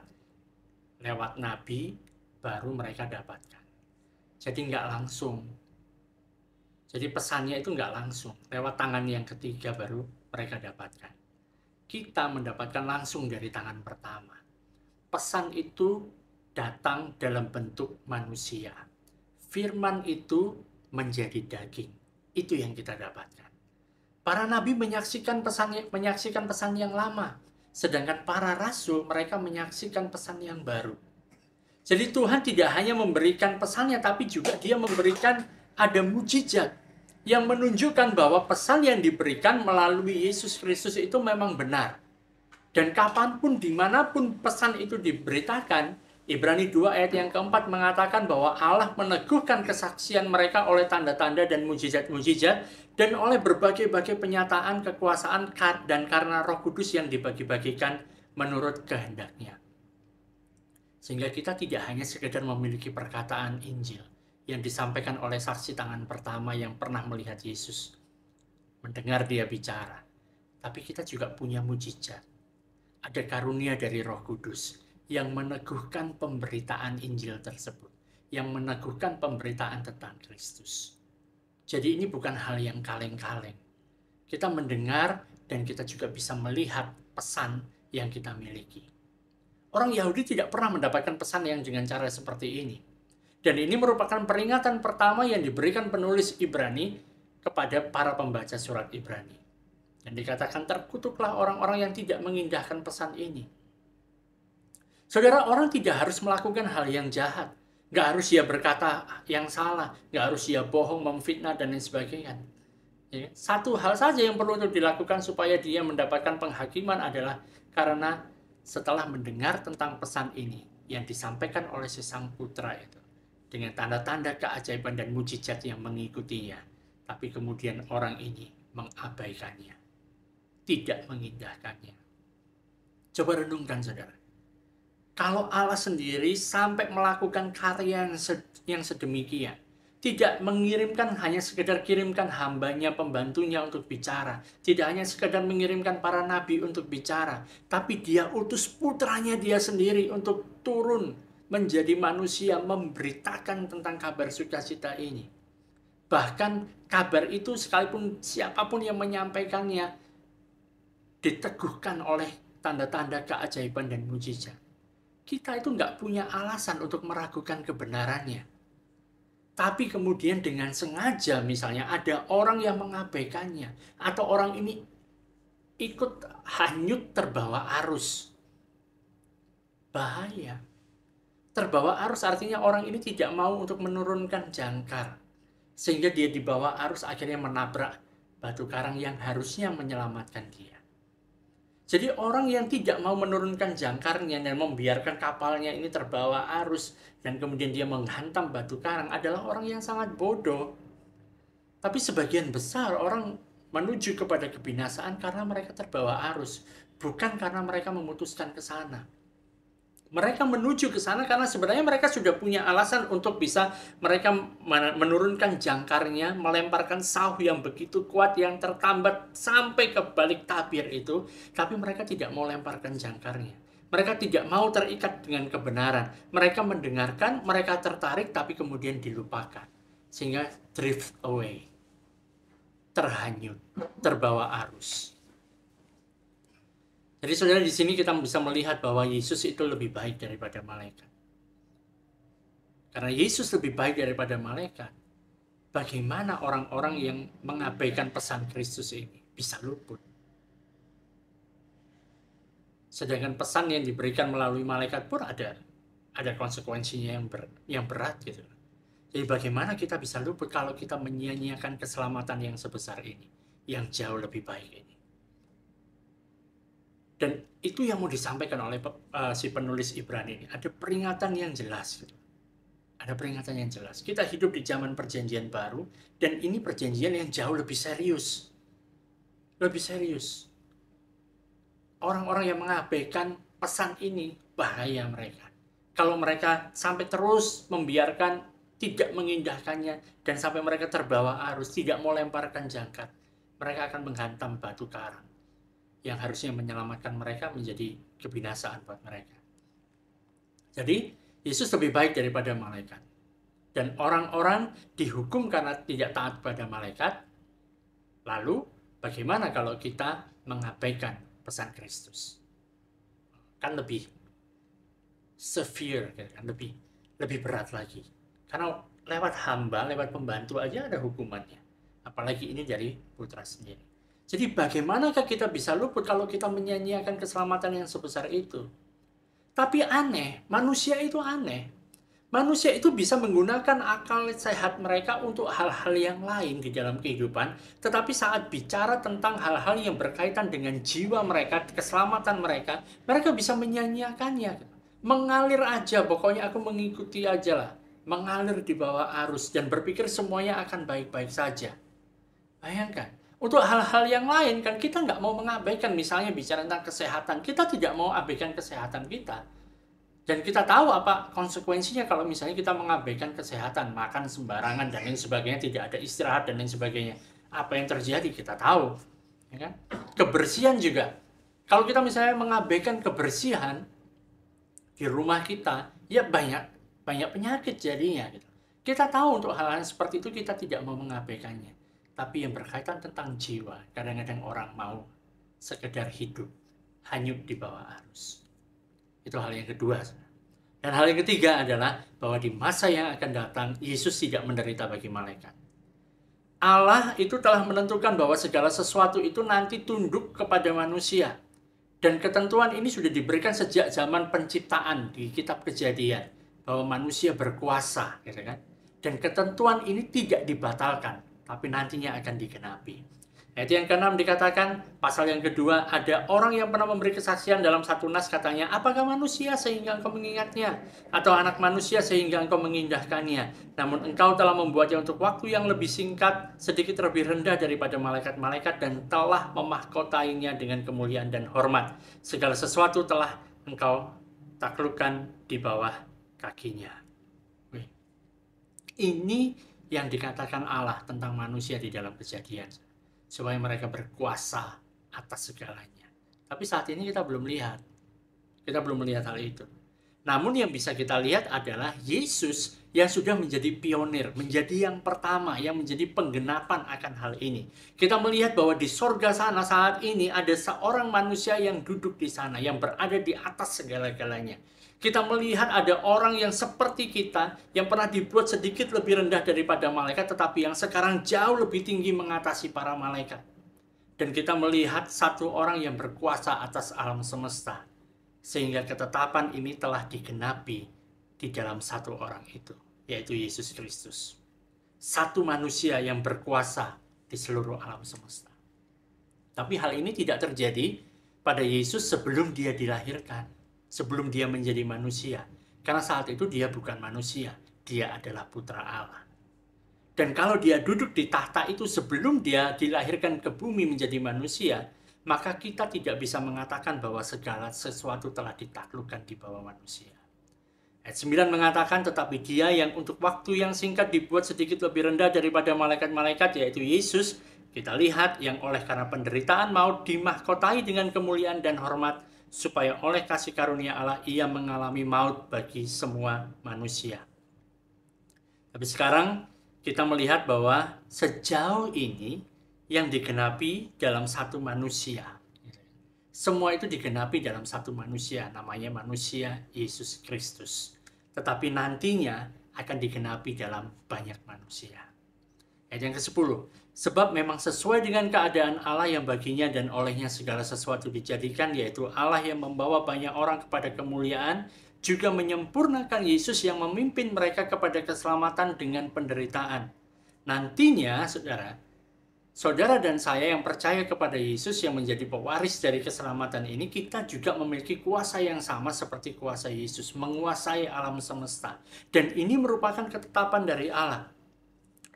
lewat nabi, baru mereka dapatkan. Jadi nggak langsung. Jadi pesannya itu nggak langsung. Lewat tangan yang ketiga baru mereka dapatkan. Kita mendapatkan langsung dari tangan pertama. Pesan itu datang dalam bentuk manusia. Firman itu menjadi daging. Itu yang kita dapatkan. Para nabi menyaksikan pesan yang lama, sedangkan para rasul mereka menyaksikan pesan yang baru. Jadi Tuhan tidak hanya memberikan pesannya, tapi juga Dia memberikan ada mujizat yang menunjukkan bahwa pesan yang diberikan melalui Yesus Kristus itu memang benar. Dan kapanpun, dimanapun pesan itu diberitakan, Ibrani 2 ayat yang keempat mengatakan bahwa Allah meneguhkan kesaksian mereka oleh tanda-tanda dan mujizat-mujizat, dan oleh berbagai-bagai penyataan kekuasaan dan karena Roh Kudus yang dibagi-bagikan menurut kehendaknya. Sehingga kita tidak hanya sekedar memiliki perkataan Injil yang disampaikan oleh saksi tangan pertama yang pernah melihat Yesus, mendengar Dia bicara, tapi kita juga punya mujizat. Ada karunia dari Roh Kudus yang meneguhkan pemberitaan Injil tersebut, yang meneguhkan pemberitaan tentang Kristus. Jadi ini bukan hal yang kaleng-kaleng. Kita mendengar dan kita juga bisa melihat pesan yang kita miliki. Orang Yahudi tidak pernah mendapatkan pesan yang dengan cara seperti ini. Dan ini merupakan peringatan pertama yang diberikan penulis Ibrani kepada para pembaca surat Ibrani. Dan dikatakan terkutuklah orang-orang yang tidak mengindahkan pesan ini. Saudara, orang tidak harus melakukan hal yang jahat. Nggak harus dia berkata yang salah. Nggak harus dia bohong, memfitnah, dan lain sebagainya. Satu hal saja yang perlu untuk dilakukan supaya dia mendapatkan penghakiman adalah karena setelah mendengar tentang pesan ini yang disampaikan oleh si Sang Putra itu, dengan tanda-tanda keajaiban dan mujizat yang mengikutinya, tapi kemudian orang ini mengabaikannya, tidak mengindahkannya. Coba renungkan, saudara. Kalau Allah sendiri sampai melakukan karya yang sedemikian, tidak mengirimkan hanya sekedar kirimkan hambanya, pembantunya untuk bicara, tidak hanya sekedar mengirimkan para nabi untuk bicara, tapi Dia utus putranya Dia sendiri untuk turun menjadi manusia, memberitakan tentang kabar sukacita ini. Bahkan kabar itu sekalipun siapapun yang menyampaikannya diteguhkan oleh tanda-tanda keajaiban dan mujizat. Kita itu nggak punya alasan untuk meragukan kebenarannya. Tapi kemudian dengan sengaja misalnya ada orang yang mengabaikannya, atau orang ini ikut hanyut terbawa arus. Bahaya. Terbawa arus artinya orang ini tidak mau untuk menurunkan jangkar. Sehingga dia dibawa arus akhirnya menabrak batu karang yang harusnya menyelamatkan dia. Jadi orang yang tidak mau menurunkan jangkarnya dan membiarkan kapalnya ini terbawa arus dan kemudian dia menghantam batu karang adalah orang yang sangat bodoh. Tapi sebagian besar orang menuju kepada kebinasaan karena mereka terbawa arus, bukan karena mereka memutuskan ke sana. Mereka menuju ke sana karena sebenarnya mereka sudah punya alasan untuk bisa mereka menurunkan jangkarnya, melemparkan sauh yang begitu kuat yang tertambat sampai ke balik tabir itu, tapi mereka tidak mau lemparkan jangkarnya. Mereka tidak mau terikat dengan kebenaran. Mereka mendengarkan, mereka tertarik, tapi kemudian dilupakan. Sehingga drift away, terhanyut, terbawa arus. Jadi saudara, di sini kita bisa melihat bahwa Yesus itu lebih baik daripada malaikat. Karena Yesus lebih baik daripada malaikat, bagaimana orang-orang yang mengabaikan pesan Kristus ini bisa luput? Sedangkan pesan yang diberikan melalui malaikat pun ada konsekuensinya yang berat gitu. Jadi bagaimana kita bisa luput kalau kita menyia-nyiakan keselamatan yang sebesar ini, yang jauh lebih baik ini? Dan itu yang mau disampaikan oleh si penulis Ibrani ini. Ada peringatan yang jelas. Gitu. Ada peringatan yang jelas. Kita hidup di zaman perjanjian baru, dan ini perjanjian yang jauh lebih serius. Lebih serius. Orang-orang yang mengabaikan pesan ini, bahaya mereka. Kalau mereka sampai terus membiarkan, tidak mengindahkannya, dan sampai mereka terbawa arus, tidak mau lemparkan jangkar, mereka akan menghantam batu karang yang harusnya menyelamatkan mereka menjadi kebinasaan buat mereka. Jadi, Yesus lebih baik daripada malaikat. Dan orang-orang dihukum karena tidak taat pada malaikat. Lalu, bagaimana kalau kita mengabaikan pesan Kristus? Kan lebih severe, kan lebih berat lagi. Karena lewat hamba, lewat pembantu aja ada hukumannya. Apalagi ini dari putra sendiri. Jadi bagaimanakah kita bisa luput kalau kita menyanyiakan keselamatan yang sebesar itu? Tapi aneh, manusia itu aneh. Manusia itu bisa menggunakan akal sehat mereka untuk hal-hal yang lain di dalam kehidupan, tetapi saat bicara tentang hal-hal yang berkaitan dengan jiwa mereka, keselamatan mereka, mereka bisa menyanyiakannya. Mengalir aja, pokoknya aku mengikuti aja lah. Mengalir di bawah arus dan berpikir semuanya akan baik-baik saja. Bayangkan. Untuk hal-hal yang lain kan kita nggak mau mengabaikan, misalnya bicara tentang kesehatan, kita tidak mau abaikan kesehatan kita. Dan kita tahu apa konsekuensinya kalau misalnya kita mengabaikan kesehatan, makan sembarangan dan lain sebagainya, tidak ada istirahat dan lain sebagainya. Apa yang terjadi kita tahu. Ya kan? Kebersihan juga. Kalau kita misalnya mengabaikan kebersihan di rumah kita, ya banyak penyakit jadinya. Gitu. Kita tahu untuk hal-hal seperti itu kita tidak mau mengabaikannya. Tapi yang berkaitan tentang jiwa, kadang-kadang orang mau sekedar hidup, hanyut di bawah arus. Itu hal yang kedua. Dan hal yang ketiga adalah bahwa di masa yang akan datang, Yesus tidak menderita bagi malaikat. Allah itu telah menentukan bahwa segala sesuatu itu nanti tunduk kepada manusia. Dan ketentuan ini sudah diberikan sejak zaman penciptaan di kitab Kejadian. Bahwa manusia berkuasa. Gitu kan? Dan ketentuan ini tidak dibatalkan. Tapi nantinya akan digenapi. Ayat yang ke-6 dikatakan, pasal yang kedua, ada orang yang pernah memberi kesaksian dalam satu nas katanya, apakah manusia sehingga engkau mengingatnya? Atau anak manusia sehingga engkau mengindahkannya? Namun engkau telah membuatnya untuk waktu yang lebih singkat, sedikit lebih rendah daripada malaikat-malaikat, dan telah memahkotainya dengan kemuliaan dan hormat. Segala sesuatu telah engkau taklukkan di bawah kakinya. Ini yang dikatakan Allah tentang manusia di dalam Kejadian, supaya mereka berkuasa atas segalanya. Tapi saat ini kita belum lihat hal itu. Namun yang bisa kita lihat adalah Yesus yang sudah menjadi pionir, menjadi yang pertama, yang menjadi penggenapan akan hal ini. Kita melihat bahwa di sorga sana saat ini ada seorang manusia yang duduk di sana, yang berada di atas segala-galanya. Kita melihat ada orang yang seperti kita, yang pernah dibuat sedikit lebih rendah daripada malaikat, tetapi yang sekarang jauh lebih tinggi mengatasi para malaikat. Dan kita melihat satu orang yang berkuasa atas alam semesta. Sehingga ketetapan ini telah digenapi di dalam satu orang itu, yaitu Yesus Kristus. Satu manusia yang berkuasa di seluruh alam semesta. Tapi hal ini tidak terjadi pada Yesus sebelum dia dilahirkan. Sebelum dia menjadi manusia. Karena saat itu dia bukan manusia. Dia adalah putra Allah. Dan kalau dia duduk di tahta itu sebelum dia dilahirkan ke bumi menjadi manusia, maka kita tidak bisa mengatakan bahwa segala sesuatu telah ditaklukkan di bawah manusia. Ayat 9 mengatakan, tetapi dia yang untuk waktu yang singkat dibuat sedikit lebih rendah daripada malaikat-malaikat, yaitu Yesus, kita lihat yang oleh karena penderitaan maut dimahkotai dengan kemuliaan dan hormat, supaya oleh kasih karunia Allah ia mengalami maut bagi semua manusia. Tapi sekarang kita melihat bahwa sejauh ini yang digenapi dalam satu manusia. Semua itu digenapi dalam satu manusia, namanya manusia Yesus Kristus. Tetapi nantinya akan digenapi dalam banyak manusia. Ayat yang ke-10. Sebab memang sesuai dengan keadaan Allah yang baginya dan olehnya segala sesuatu dijadikan, yaitu Allah yang membawa banyak orang kepada kemuliaan, juga menyempurnakan Yesus yang memimpin mereka kepada keselamatan dengan penderitaan. Nantinya, saudara, Saudara dan saya yang percaya kepada Yesus yang menjadi pewaris dari keselamatan ini, kita juga memiliki kuasa yang sama seperti kuasa Yesus, menguasai alam semesta. Dan ini merupakan ketetapan dari Allah.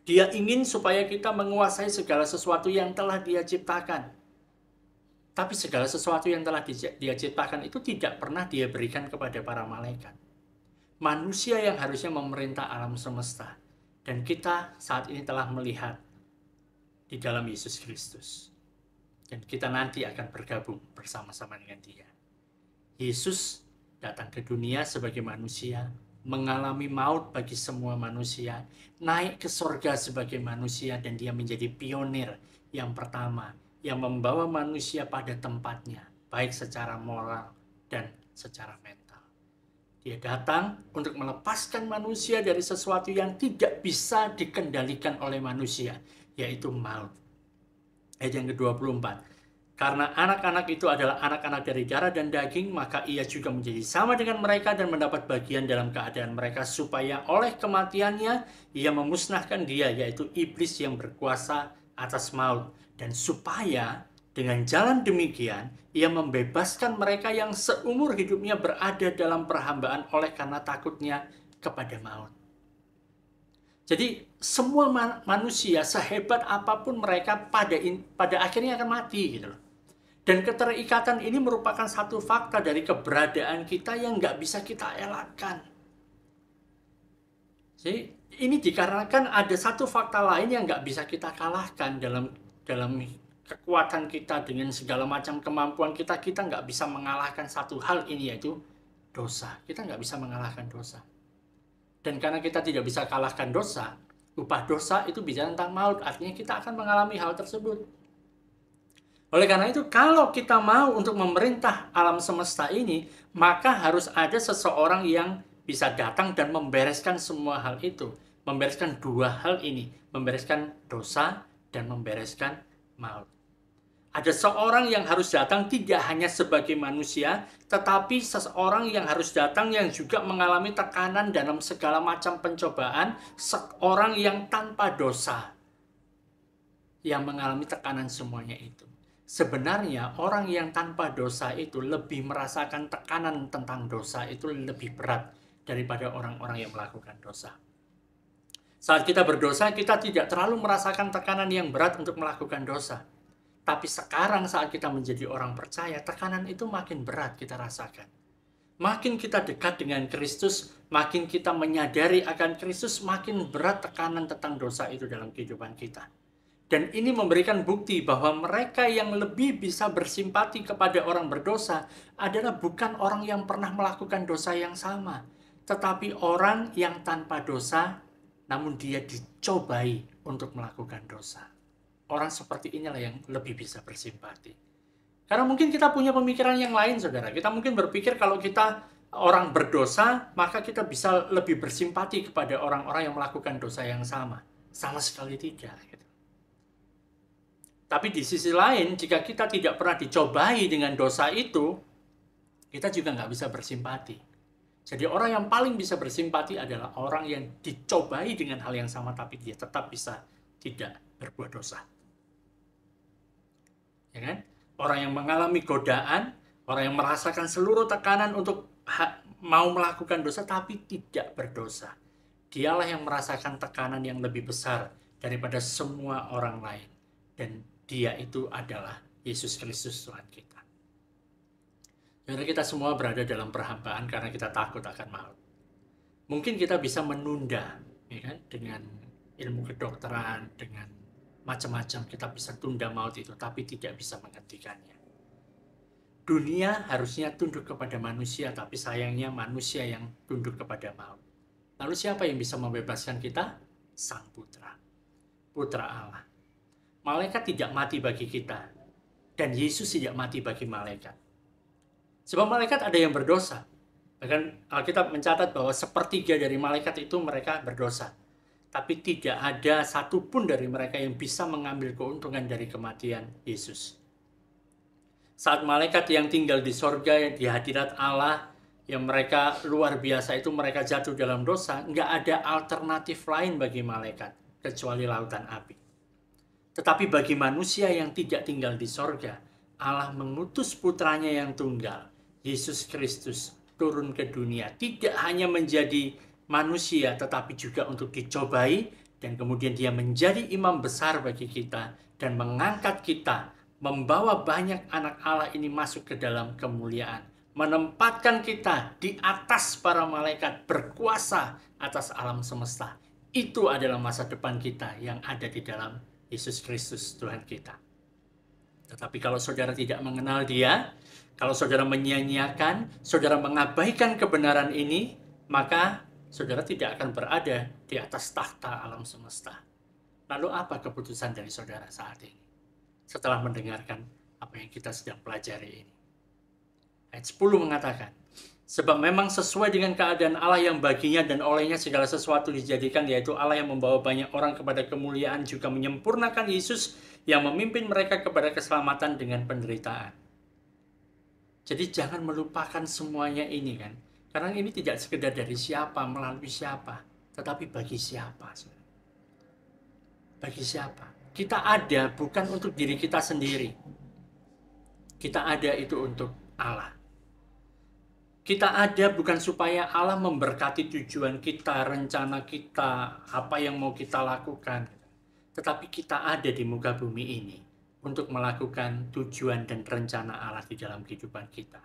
Dia ingin supaya kita menguasai segala sesuatu yang telah Dia ciptakan. Tapi segala sesuatu yang telah Dia ciptakan itu tidak pernah Dia berikan kepada para malaikat. Manusia yang harusnya memerintah alam semesta. Dan kita saat ini telah melihat di dalam Yesus Kristus. Dan kita nanti akan bergabung bersama-sama dengan Dia. Yesus datang ke dunia sebagai manusia, mengalami maut bagi semua manusia, naik ke sorga sebagai manusia, dan Dia menjadi pionir yang pertama, yang membawa manusia pada tempatnya, baik secara moral dan secara mental. Dia datang untuk melepaskan manusia dari sesuatu yang tidak bisa dikendalikan oleh manusia, yaitu maut. Ayat yang ke-24. Karena anak-anak itu adalah anak-anak dari darah dan daging, maka ia juga menjadi sama dengan mereka dan mendapat bagian dalam keadaan mereka, supaya oleh kematiannya ia memusnahkan dia, yaitu iblis yang berkuasa atas maut. Dan supaya dengan jalan demikian ia membebaskan mereka yang seumur hidupnya berada dalam perhambaan oleh karena takutnya kepada maut. Jadi semua manusia sehebat apapun mereka pada akhirnya akan mati gitu loh. Dan keterikatan ini merupakan satu fakta dari keberadaan kita yang nggak bisa kita elakkan. Jadi ini dikarenakan ada satu fakta lain yang nggak bisa kita kalahkan dalam kekuatan kita dengan segala macam kemampuan kita nggak bisa mengalahkan satu hal ini, yaitu dosa. Kita nggak bisa mengalahkan dosa. Dan karena kita tidak bisa kalahkan dosa, upah dosa itu bicara tentang maut. Artinya kita akan mengalami hal tersebut. Oleh karena itu, kalau kita mau untuk memerintah alam semesta ini, maka harus ada seseorang yang bisa datang dan membereskan semua hal itu. Membereskan dua hal ini. Membereskan dosa dan membereskan maut. Ada seorang yang harus datang tidak hanya sebagai manusia, tetapi seseorang yang harus datang yang juga mengalami tekanan dalam segala macam pencobaan, seorang yang tanpa dosa, yang mengalami tekanan semuanya itu. Sebenarnya orang yang tanpa dosa itu lebih merasakan tekanan tentang dosa itu lebih berat daripada orang-orang yang melakukan dosa. Saat kita berdosa, kita tidak terlalu merasakan tekanan yang berat untuk melakukan dosa. Tapi sekarang saat kita menjadi orang percaya, tekanan itu makin berat kita rasakan. Makin kita dekat dengan Kristus, makin kita menyadari akan Kristus, makin berat tekanan tentang dosa itu dalam kehidupan kita. Dan ini memberikan bukti bahwa mereka yang lebih bisa bersimpati kepada orang berdosa adalah bukan orang yang pernah melakukan dosa yang sama, tetapi orang yang tanpa dosa, namun dia dicobai untuk melakukan dosa. Orang seperti inilah yang lebih bisa bersimpati. Karena mungkin kita punya pemikiran yang lain, saudara. Kita mungkin berpikir kalau kita orang berdosa, maka kita bisa lebih bersimpati kepada orang-orang yang melakukan dosa yang sama. Sama sekali tidak. Gitu. Tapi di sisi lain, jika kita tidak pernah dicobai dengan dosa itu, kita juga nggak bisa bersimpati. Jadi orang yang paling bisa bersimpati adalah orang yang dicobai dengan hal yang sama, tapi dia tetap bisa tidak berbuat dosa. Ya kan? Orang yang mengalami godaan, orang yang merasakan seluruh tekanan untuk mau melakukan dosa tapi tidak berdosa. Dialah yang merasakan tekanan yang lebih besar daripada semua orang lain. Dan dia itu adalah Yesus Kristus Tuhan kita. Karena kita semua berada dalam perhambaan karena kita takut akan maut. Mungkin kita bisa menunda, ya kan? Dengan ilmu kedokteran, dengan macam-macam kita bisa tunda maut itu, tapi tidak bisa menghentikannya. Dunia harusnya tunduk kepada manusia, tapi sayangnya manusia yang tunduk kepada maut. Lalu siapa yang bisa membebaskan kita? Sang Putra, Putra Allah. Malaikat tidak mati bagi kita, dan Yesus tidak mati bagi malaikat. Sebab malaikat ada yang berdosa. Bahkan Alkitab mencatat bahwa sepertiga dari malaikat itu mereka berdosa. Tapi tidak ada satupun dari mereka yang bisa mengambil keuntungan dari kematian Yesus. Saat malaikat yang tinggal di sorga, di hadirat Allah, yang mereka luar biasa itu mereka jatuh dalam dosa, nggak ada alternatif lain bagi malaikat, kecuali lautan api. Tetapi bagi manusia yang tidak tinggal di sorga, Allah mengutus putranya yang tunggal, Yesus Kristus, turun ke dunia. Tidak hanya menjadi manusia, tetapi juga untuk dicobai. Dan kemudian dia menjadi imam besar bagi kita dan mengangkat kita, membawa banyak anak Allah ini masuk ke dalam kemuliaan. Menempatkan kita di atas para malaikat, berkuasa atas alam semesta. Itu adalah masa depan kita yang ada di dalam Yesus Kristus Tuhan kita. Tetapi kalau saudara tidak mengenal Dia, kalau saudara menyia-nyiakan, saudara mengabaikan kebenaran ini, maka saudara tidak akan berada di atas tahta alam semesta. Lalu apa keputusan dari saudara saat ini? Setelah mendengarkan apa yang kita sedang pelajari ini. Ayat 10 mengatakan, sebab memang sesuai dengan keadaan Allah yang baginya dan olehnya segala sesuatu dijadikan, yaitu Allah yang membawa banyak orang kepada kemuliaan, juga menyempurnakan Yesus yang memimpin mereka kepada keselamatan dengan penderitaan. Jadi jangan melupakan semuanya ini kan. Karena ini tidak sekedar dari siapa, melalui siapa, tetapi bagi siapa. Bagi siapa? Kita ada bukan untuk diri kita sendiri. Kita ada itu untuk Allah. Kita ada bukan supaya Allah memberkati tujuan kita, rencana kita, apa yang mau kita lakukan. Tetapi kita ada di muka bumi ini untuk melakukan tujuan dan rencana Allah di dalam kehidupan kita.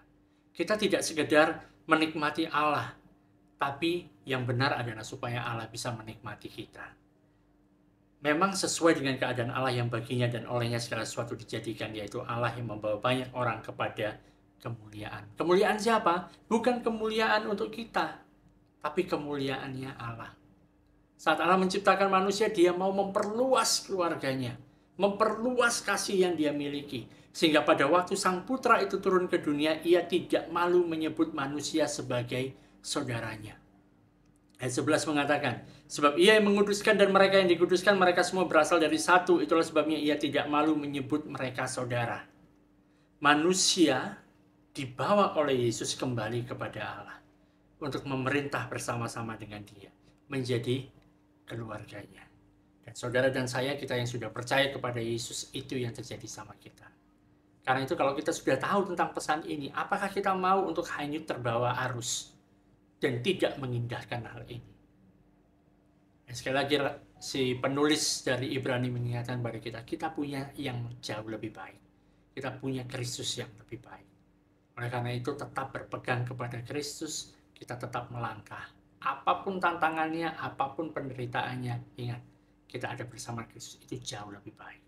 Kita tidak sekedar menikmati Allah, tapi yang benar adalah supaya Allah bisa menikmati kita. Memang sesuai dengan keadaan Allah yang baginya dan olehnya segala sesuatu dijadikan, yaitu Allah yang membawa banyak orang kepada kemuliaan. Kemuliaan siapa? Bukan kemuliaan untuk kita, tapi kemuliaannya Allah. Saat Allah menciptakan manusia, Dia mau memperluas keluarganya, memperluas kasih yang Dia miliki. Sehingga pada waktu Sang Putra itu turun ke dunia, Ia tidak malu menyebut manusia sebagai saudaranya. Ayat 11 mengatakan, sebab Ia yang menguduskan dan mereka yang dikuduskan, mereka semua berasal dari satu. Itulah sebabnya Ia tidak malu menyebut mereka saudara. Manusia dibawa oleh Yesus kembali kepada Allah untuk memerintah bersama-sama dengan Dia, menjadi keluarganya. Dan saudara dan saya, kita yang sudah percaya kepada Yesus, itu yang terjadi sama kita. Karena itu kalau kita sudah tahu tentang pesan ini, apakah kita mau untuk hanyut terbawa arus dan tidak mengindahkan hal ini? Dan sekali lagi si penulis dari Ibrani mengingatkan kepada kita, kita punya yang jauh lebih baik. Kita punya Kristus yang lebih baik. Oleh karena itu tetap berpegang kepada Kristus, kita tetap melangkah. Apapun tantangannya, apapun penderitaannya, ingat, kita ada bersama Kristus, itu jauh lebih baik.